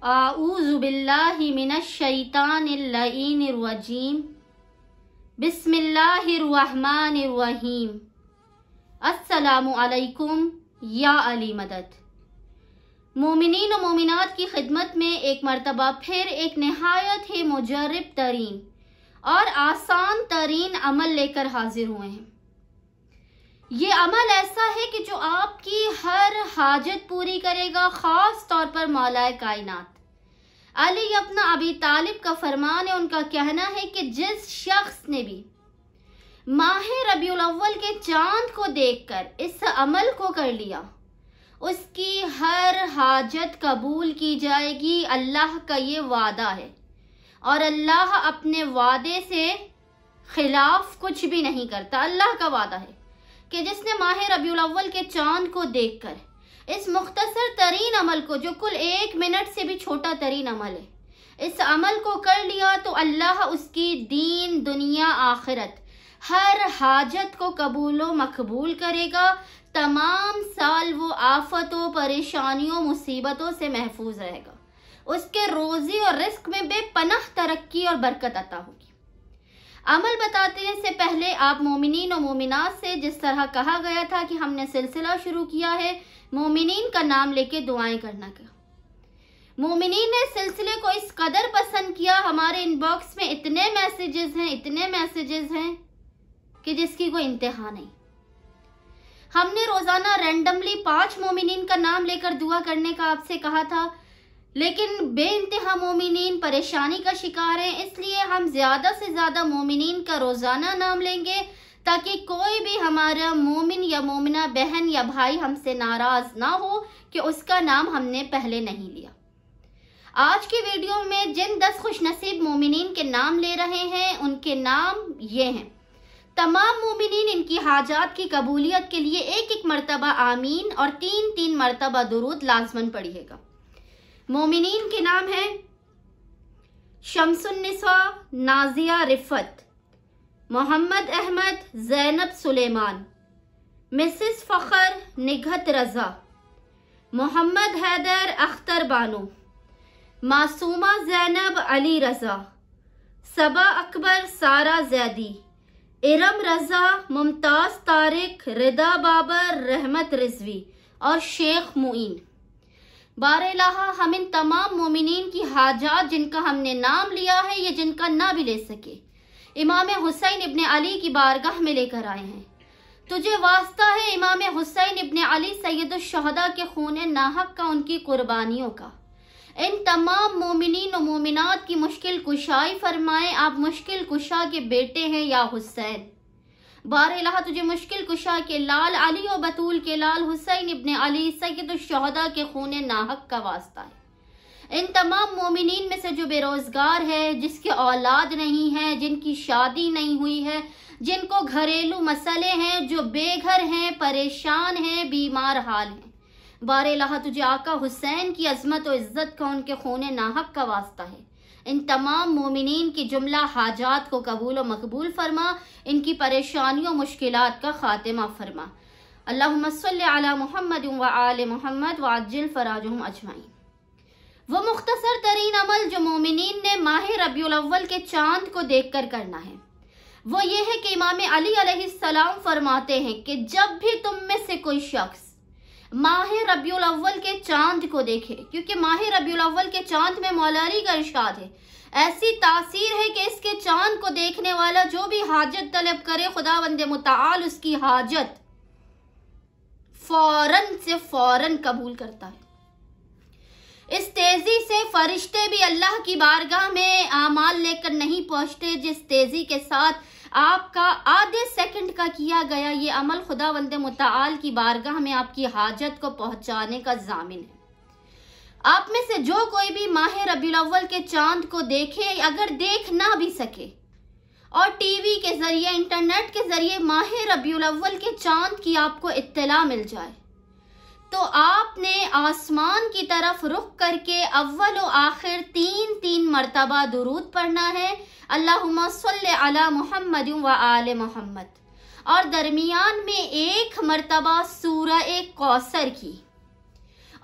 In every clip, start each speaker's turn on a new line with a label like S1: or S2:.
S1: आऊज़ु बिल्लाहि मिनश शैतानिर लईनिर रजीम। बिस्मिल्लाहिर रहमानिर रहीम। अस्सलामु अलैकुम या अली मदद। मोमिनीन और मोमिनात की खिदमत में एक मरतबा फिर एक नहायत ही मुजर्रब तरीन और आसान तरीन अमल लेकर हाजिर हुए हैं। ये अमल ऐसा है कि जो आपकी हर हाजत पूरी करेगा, खास तौर पर मौलाए कायनात अली अपना अबी तालिब का फरमान है। उनका कहना है कि जिस शख्स ने भी माह रबीउल अव्वल के चांद को देखकर इस अमल को कर लिया, उसकी हर हाजत कबूल की जाएगी। अल्लाह का ये वादा है और अल्लाह अपने वादे से खिलाफ कुछ भी नहीं करता। अल्लाह का वादा है कि जिसने माह रबीउल अव्वल के चांद को देखकर इस मुख्तसर तरीन अमल को, जो कुल 1 मिनट से भी छोटा तरीन अमल है, इस अमल को कर लिया तो अल्लाह उसकी दीन दुनिया आखिरत हर हाजत को कबूलो मकबूल करेगा। तमाम साल वो आफतों, परेशानियों, मुसीबतों से महफूज रहेगा। उसके रोजी और रिस्क में बेपनाह तरक्की और बरकत अता होगी। अमल बताने से पहले आप मोमिनीन और मोमिनात से, जिस तरह कहा गया था कि हमने सिलसिला शुरू किया है मोमिनीन का नाम लेके दुआएं करना का, मोमिनीन ने सिलसिले को इस कदर पसंद किया। हमारे इनबॉक्स में इतने मैसेजेस हैं कि जिसकी कोई इंतहा नहीं। हमने रोजाना रैंडमली 5 मोमिनीन का नाम लेकर दुआ करने का आपसे कहा था, लेकिन बेइंतहा मोमिनीन परेशानी का शिकार हैं। इसलिए हम ज्यादा से ज्यादा मोमिनीन का रोजाना नाम लेंगे ताकि कोई भी हमारा मोमिन या मोमिना बहन या भाई हमसे नाराज ना हो कि उसका नाम हमने पहले नहीं लिया। आज की वीडियो में जिन 10 खुशनसीब मोमिनीन के नाम ले रहे हैं, उनके नाम ये हैं। तमाम मोमिनीन इनकी हाजात की कबूलियत के लिए 1-1 मरतबा आमीन और 3-3 मरतबा दुरूद लाजमन पढ़िएगा। मोमिनीन के नाम है शम्सुन्निसा नाजिया रिफत, मोहम्मद अहमद जैनब सुलेमान, मिसेस फ़खर निघत रजा, मोहम्मद हैदर अख्तर बानो, मासूमा जैनब अली रजा, सबा अकबर सारा जैदी, इरम रजा, मुमताज तारिक, रिदा बाबर, रहमत रिजवी और शेख मुईन। बारलाहा हम इन तमाम मोमिनीन की हाजात जिनका हमने नाम लिया है, ये जिनका ना भी ले सके, इमाम हुसैन इब्ने अली की बारगाह में लेकर आए हैं। तुझे वास्ता है इमाम हुसैन इब्ने अली सैयदुश्शहदा के खून नाहक का, उनकी कुर्बानियों का। इन तमाम मोमिनीन और मोमिनात की मुश्किल कुशाई फरमाएं। आप मुश्किल कुशा के बेटे हैं या हुसैन। बारलाहा तुझे मुश्किल कुशा के लाल अली और बतूल के लाल हुसैन इब्ने अली सैयदुश्शहदा के खून नाहक का वास्ता है। इन तमाम मोमिनीन में से जो बेरोजगार है, जिसके औलाद नहीं है, जिनकी शादी नहीं हुई है, जिनको घरेलू मसले हैं, जो बेघर हैं, परेशान हैं, बीमार हाल हैं, बारलाहा तुझे आका हुसैन की अजमत और इज्जत का, उनके खून नाहक का वास्ता है। इन तमाम मोमिनीन की जुमला हाजात को कबूल और मकबूल फरमा। इनकी परेशानियों मुश्किलात का खातिमा फरमा। अल्लाहुम्मा सल्लि अला मुहम्मद व आले मुहम्मद व अज्जिल फराजहुम अजमाइन। वो मुख्तसर तरीन अमल जो मोमिनीन ने माह रबीउल अव्वल के चांद को देखकर करना है, वो ये है कि इमाम अली अलैहिस्सलाम फरमाते हैं कि जब भी तुम में से कोई शख्स माह रबीउल अव्वल के चांद को देखे, क्योंकि माह रबीउल अव्वल के चांद में मौला अली का इरशाद है, ऐसी तासीर है कि इसके चांद को देखने वाला जो भी हाजत तलब करे, खुदावंद मुताल उसकी हाजत फौरन से फौरन कबूल करता है। इस तेजी से फरिश्ते भी अल्लाह की बारगाह में आमाल लेकर नहीं पहुंचते जिस तेजी के साथ आपका आधे सेकंड का किया गया ये अमल खुदावंद मुताल की बारगाह में आपकी हाजत को पहुंचाने का जामिन है। आप में से जो कोई भी माह रबीउल अव्वल के चांद को देखे, अगर देख ना भी सके और टीवी के जरिए, इंटरनेट के जरिए माह रबीउल अव्वल के चांद की आपको इत्तला मिल जाए, तो आपने आसमान की तरफ रुख करके अव्वल और आखिर 3-3 मरतबा दुरूद पढ़ना है। अल्लाहुम्मा सल्लि अला मुहम्मद व आले मुहम्मद, और दरमियान में 1 मरतबा सूरह कौसर की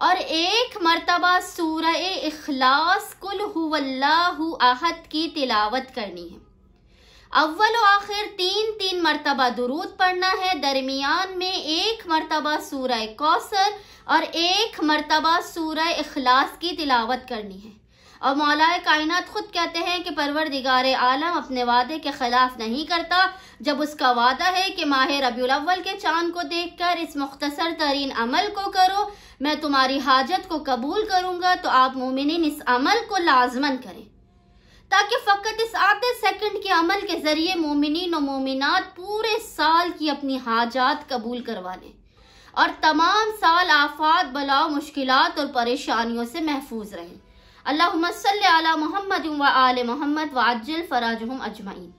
S1: और एक मर्तबा सूरह इखलास कुल हुवल्लाहु अहद की तिलावत करनी है। अव्वल और आखिर 3-3 मर्तबा दुरूद पढ़ना है। दरमियान में एक मर्तबा सूरह कौसर और एक मर्तबा सूरह इखलास की तिलावत करनी है। और मौलाए कायनात खुद कहते हैं कि परवरदिगार आलम अपने वादे के खिलाफ नहीं करता। जब उसका वादा है कि माह रबीउल अव्वल के चांद को देखकर इस मुख्तसर तरीन अमल को करो, मैं तुम्हारी हाजत को कबूल करूंगा, तो आप मोमिनीन इस अमल को लाजमन करें, ताकि फ़कत इस आधे सेकंड के अमल के ज़रिए मोमिनीन और मोमिनात पूरे साल की अपनी हाजात कबूल करवा लें और तमाम साल आफात, बलाओं, मुश्किलात और परेशानियों से महफूज रहें। अल्लाहुम्मा सल्ली अला मुहम्मद व आले मुहम्मद व अज्जिल फराजहुम अजमईन।